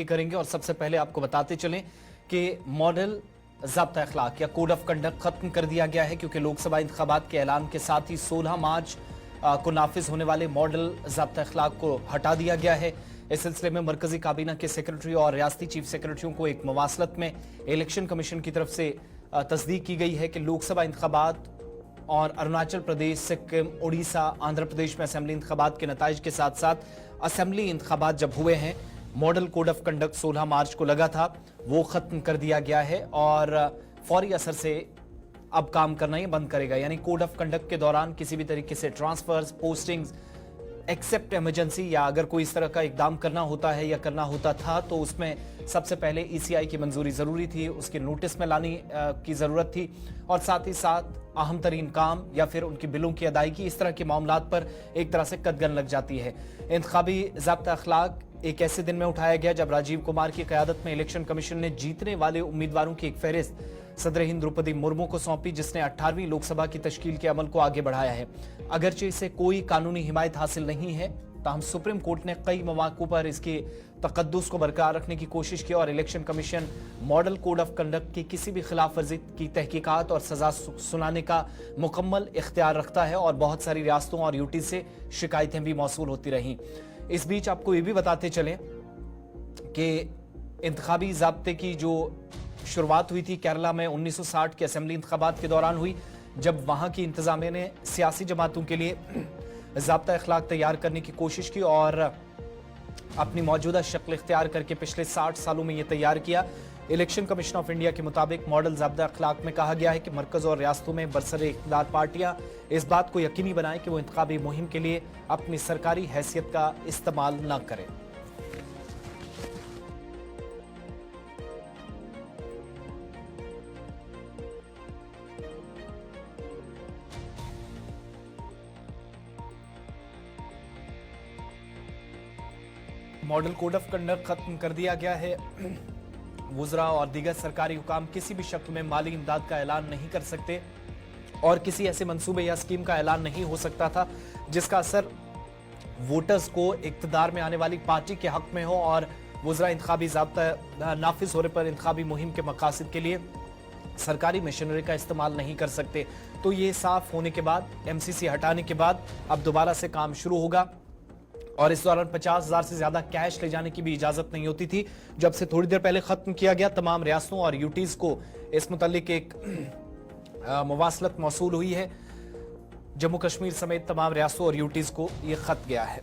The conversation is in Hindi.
करेंगे और सबसे पहले आपको बताते चलें कि मॉडल ज़ाब्ता अखलाक या कोड ऑफ कंडक्ट खत्म कर दिया गया है, क्योंकि लोकसभा इंतखाबात के ऐलान के साथ ही 16 मार्च को नाफिज होने वाले मॉडल ज़ाब्ता अखलाक को हटा दिया गया है। इस सिलसिले में मरकजी काबीना के सेक्रेटरी और रियासती चीफ सेक्रेटरियों को एक मवासलत में इलेक्शन कमीशन की तरफ से तस्दीक की गई है कि लोकसभा इंतखाबात और अरुणाचल प्रदेश, सिक्किम, उड़ीसा, आंध्र प्रदेश में असेंबली इंतखाबात के नताइज के साथ साथ असेंबली इंतखाबात जब हुए हैं, मॉडल कोड ऑफ कंडक्ट 16 मार्च को लगा था, वो खत्म कर दिया गया है और फौरी असर से अब काम करना ही बंद करेगा। यानी कोड ऑफ कंडक्ट के दौरान किसी भी तरीके से ट्रांसफर्स, पोस्टिंग्स, एक्सेप्ट इमरजेंसी या अगर कोई इस तरह का इकदाम करना होता है या करना होता था तो उसमें सबसे पहले ईसीआई की मंजूरी जरूरी थी, उसके नोटिस में लाने की जरूरत थी और साथ ही साथ अहम तरीन काम या फिर उनकी बिलों की अदायगी, इस तरह के मामलात पर एक तरह से कदगन लग जाती है। इंतखाबी ज़ाब्ता अखलाक एक ऐसे दिन में उठाया गया जब राजीव कुमार की क़यादत में इलेक्शन कमीशन ने जीतने वाले उम्मीदवारों की एक फहरिस्त सदर हिंद द्रौपदी मुर्मू को सौंपी, जिसने 18वीं लोकसभा की तश्कील के अमल को आगे बढ़ाया है। अगरचे इसे कोई कानूनी हिमायत हासिल नहीं है, ताहम सुप्रीम कोर्ट ने कई मौक़ों पर इसके तकद्दुस को बरकरार रखने की कोशिश की और election commission model code of conduct की किसी भी खिलाफ वर्जी की तहकीकात और सजा सुनाने का मुकम्मल इख्तियार रखता है और बहुत सारी रियासतों और यूटी से शिकायतें भी मौसूल होती रहीं। इस बीच आपको ये भी बताते चलें कि इंतखाबी ज़ाब्ते की जो शुरुआत हुई थी केरला में 1960 के असेंबली इंतखाबात के दौरान हुई, जब वहां की इंतजामिया ने सियासी जमातों के लिए ज़ाब्ता अखलाक तैयार करने की कोशिश की और अपनी मौजूदा शक्ल इख्तियार करके पिछले 60 सालों में यह तैयार किया। इलेक्शन कमीशन ऑफ इंडिया के मुताबिक मॉडल ज़ाब्ता अखलाक में कहा गया है कि मरकज़ और रियासतों में बरसर इक़्तिदार पार्टियां इस बात को यकीनी बनाएं कि वो इंतखाबी मुहिम के लिए अपनी सरकारी हैसियत का इस्तेमाल न करें। मॉडल कोड ऑफ कंडक्ट खत्म कर दिया गया है। वुज़रा और दीगर सरकारी हुकाम किसी भी शक्ल में माली इमदाद का ऐलान नहीं कर सकते और किसी ऐसे मंसूबे या स्कीम का ऐलान नहीं हो सकता था जिसका असर वोटर्स को इक़्तिदार में आने वाली पार्टी के हक में हो और वुज़रा इंतखाबी ज़ाब्ता नाफिज होने पर इंतखाबी मुहिम के मकासद के लिए सरकारी मशीनरी का इस्तेमाल नहीं कर सकते। तो ये साफ होने के बाद, एमसीसी हटाने के बाद अब दोबारा से काम शुरू होगा और इस दौरान 50,000 से ज्यादा कैश ले जाने की भी इजाजत नहीं होती थी। जब से थोड़ी देर पहले खत्म किया गया, तमाम रियासतों और यूटीज को इस मुतालिक एक मवासलत मौसूल हुई है। जम्मू कश्मीर समेत तमाम रियासतों और यूटीज को यह खत गया है।